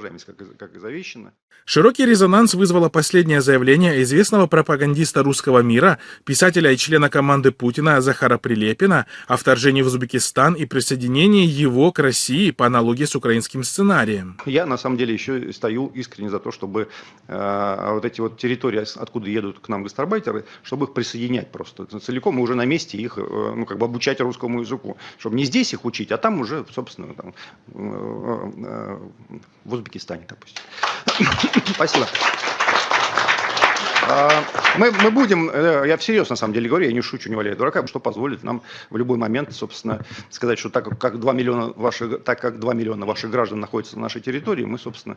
выражаемость, как и завещано. Широкий резонанс вызвало последнее заявление известного пропагандиста русского мира, писателя и члена команды Путина Захара Прилепина о вторжении в Узбекистан и присоединении его к России по аналогии с украинским сценарием. Я на самом деле еще стою искренне за то, чтобы вот эти вот территории, откуда едут к нам гастарбайтеры, чтобы их присоединять просто целиком и уже на месте их, ну, как бы обучать русскому языку, чтобы не здесь их учить, а там уже, собственно, там, в Узбекистане, допустим. Спасибо. Мы будем, я всерьез на самом деле говорю, я не шучу, не валяю дурака, что позволит нам в любой момент, собственно, сказать, что так как 2 миллиона ваших граждан находятся на нашей территории, мы, собственно,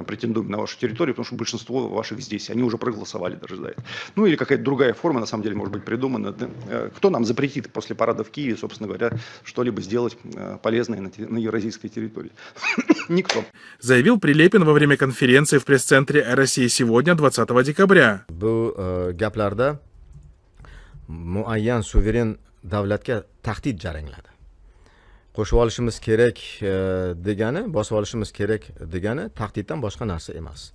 претендуем на вашу территорию, потому что большинство ваших здесь, они уже проголосовали даже за это. Ну или какая-то другая форма, на самом деле, может быть придумана. Кто нам запретит после парада в Киеве, собственно говоря, что-либо сделать полезное на евразийской территории? Никто. Заявил Прилепин во время конференции в пресс-центре «Россия сегодня» 20 декабря. Bu gaplarda muayyan suveren davlatga tahdid jarangladi. Qo'shib olishimiz kerak degani, bosib olishimiz kerak degani tahdiddan boshqa narsa emas.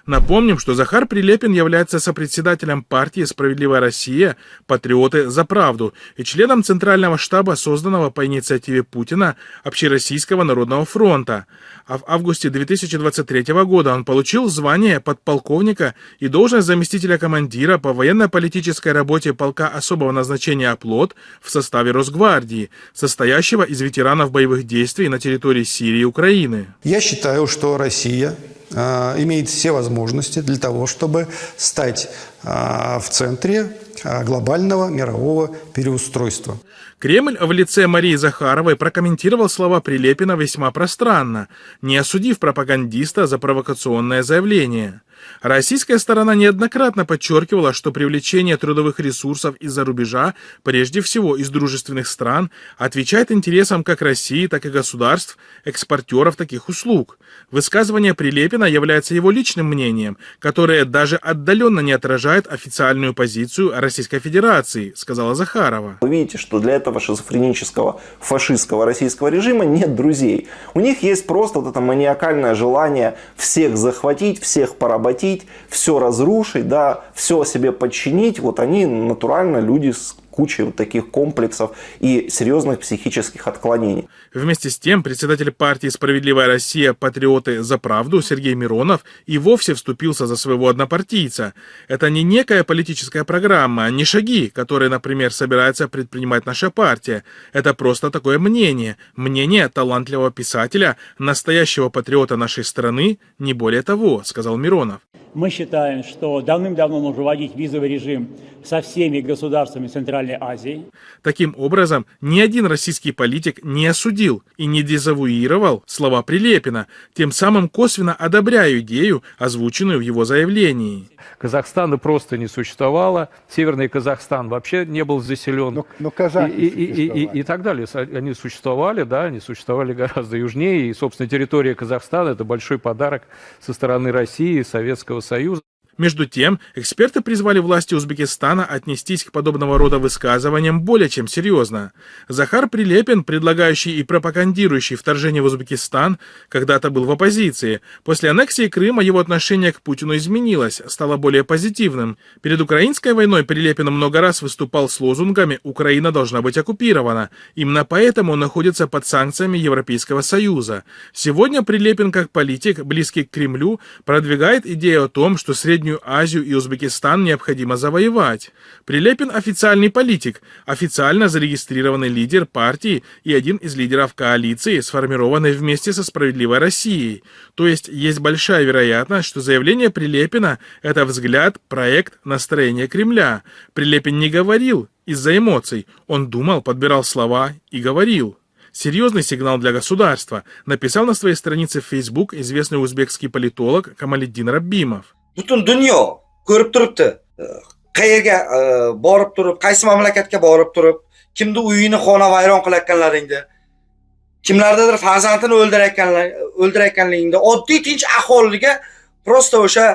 Напомним, что Захар Прилепин является сопредседателем партии «Справедливая Россия. Патриоты за правду» и членом Центрального штаба, созданного по инициативе Путина Общероссийского народного фронта. А в августе 2023 года он получил звание подполковника и должность заместителя командира по военно-политической работе полка особого назначения «Оплот» в составе Росгвардии, состоящего из ветеранов боевых действий на территории Сирии и Украины. Я считаю, что Россия имеет все возможности для того, чтобы стать в центре глобального мирового переустройства. Кремль в лице Марии Захаровой прокомментировал слова Прилепина весьма пространно, не осудив пропагандиста за провокационное заявление. Российская сторона неоднократно подчеркивала, что привлечение трудовых ресурсов из-за рубежа, прежде всего из дружественных стран, отвечает интересам как России, так и государств, экспортеров таких услуг. Высказывание Прилепина является его личным мнением, которое даже отдаленно не отражает официальную позицию Российской Федерации, сказала Захарова. Вы видите, что для этого шизофренического фашистского российского режима нет друзей. У них есть просто вот это маниакальное желание всех захватить, всех поработить, все разрушить, да, все себе подчинить. Вот они натурально люди с кучей вот таких комплексов и серьезных психических отклонений. Вместе с тем, председатель партии «Справедливая Россия. Патриоты за правду» Сергей Миронов и вовсе вступился за своего однопартийца. Это не некая политическая программа, не шаги, которые, например, собирается предпринимать наша партия. Это просто такое мнение. Мнение талантливого писателя, настоящего патриота нашей страны, не более того, сказал Миронов. Мы считаем, что давным-давно нужно вводить визовый режим со всеми государствами Центральной Азии. Таким образом, ни один российский политик не осудил и не дезавуировал слова Прилепина, тем самым косвенно одобряя идею, озвученную в его заявлении. Казахстана просто не существовало, Северный Казахстан вообще не был заселен. Но казахи и так далее. Они существовали, да, они существовали гораздо южнее, и, собственно, территория Казахстана – это большой подарок со стороны России, Советского Союза. Между тем, эксперты призвали власти Узбекистана отнестись к подобного рода высказываниям более чем серьезно. Захар Прилепин, предлагающий и пропагандирующий вторжение в Узбекистан, когда-то был в оппозиции. После аннексии Крыма его отношение к Путину изменилось, стало более позитивным. Перед украинской войной Прилепин много раз выступал с лозунгами «Украина должна быть оккупирована». Именно поэтому он находится под санкциями Европейского Союза. Сегодня Прилепин, как политик, близкий к Кремлю, продвигает идею о том, что Среднюю Азию и Узбекистан необходимо завоевать. Прилепин официальный политик, официально зарегистрированный лидер партии и один из лидеров коалиции, сформированной вместе со «Справедливой Россией». То есть большая вероятность, что заявление Прилепина – это взгляд, проект, настроение Кремля. Прилепин не говорил из-за эмоций, он думал, подбирал слова и говорил. Серьезный сигнал для государства, написал на своей странице в Facebook известный узбекский политолог Камалиддин Раббимов. Butun dunyo ko'rib turibdi. Qayerga borib turib, qaysi mamlakatga borib turib, kimni uyini xonavayron qilayotganlaringda, kimlardadir farzandini o'ldirayotganligingda, oddiy tinch aholiga prosta o'sha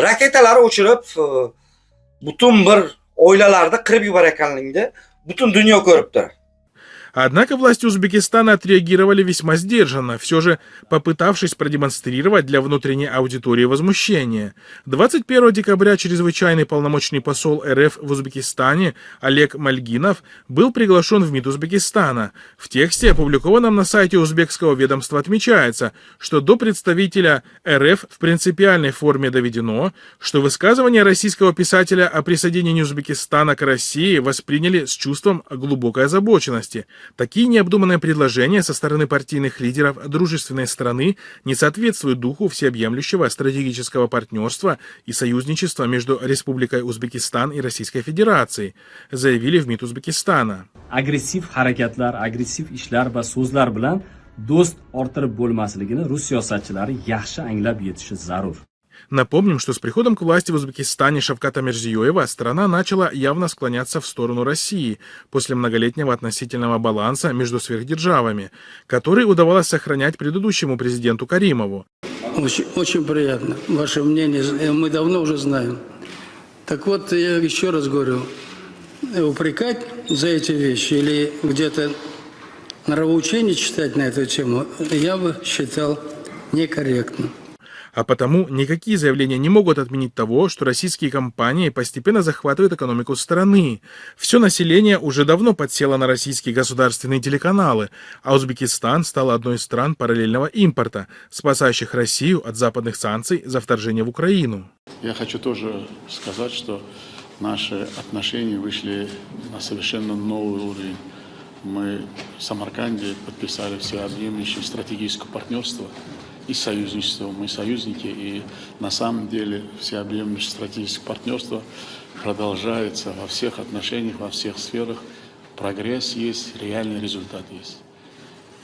raketalar o'chirib, butun bir oilalarni qirib yuborayotganligingda butun dunyo ko'ribdi. Однако власти Узбекистана отреагировали весьма сдержанно, все же попытавшись продемонстрировать для внутренней аудитории возмущение. 21 декабря чрезвычайный полномочный посол РФ в Узбекистане Олег Мальгинов был приглашен в МИД Узбекистана. В тексте, опубликованном на сайте узбекского ведомства, отмечается, что до представителя РФ в принципиальной форме доведено, что высказывание российского писателя о присоединении Узбекистана к России восприняли с чувством глубокой озабоченности. Такие необдуманные предложения со стороны партийных лидеров дружественной страны не соответствуют духу всеобъемлющего стратегического партнерства и союзничества между Республикой Узбекистан и Российской Федерацией, заявили в МИД Узбекистана. Aggressiv harakatlar, aggressiv ishlar va so'zlar bilan do'st orttirib bo'lmasligini rus siyosatchilari yaxshi anglab yetishi zarur. Напомним, что с приходом к власти в Узбекистане Шавката Мирзиёева страна начала явно склоняться в сторону России после многолетнего относительного баланса между сверхдержавами, который удавалось сохранять предыдущему президенту Каримову. Очень приятно. Ваше мнение мы давно уже знаем. Так вот, я еще раз говорю, упрекать за эти вещи или где-то нравоучение читать на эту тему, я бы считал некорректным. А потому никакие заявления не могут отменить того, что российские компании постепенно захватывают экономику страны. Все население уже давно подсело на российские государственные телеканалы, а Узбекистан стал одной из стран параллельного импорта, спасающих Россию от западных санкций за вторжение в Украину. Я хочу тоже сказать, что наши отношения вышли на совершенно новый уровень. Мы в Самарканде подписали всеобъемлющее стратегическое партнерство и союзничество. Мы союзники, и на самом деле всеобъемлющее стратегическое партнерство продолжается во всех отношениях, во всех сферах. Прогресс есть, реальный результат есть.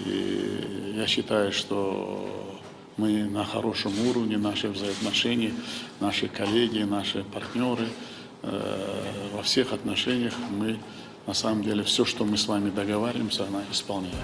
И я считаю, что мы на хорошем уровне, наши взаимоотношения, наши коллеги, наши партнеры, во всех отношениях мы на самом деле все, что мы с вами договариваемся, она исполняет.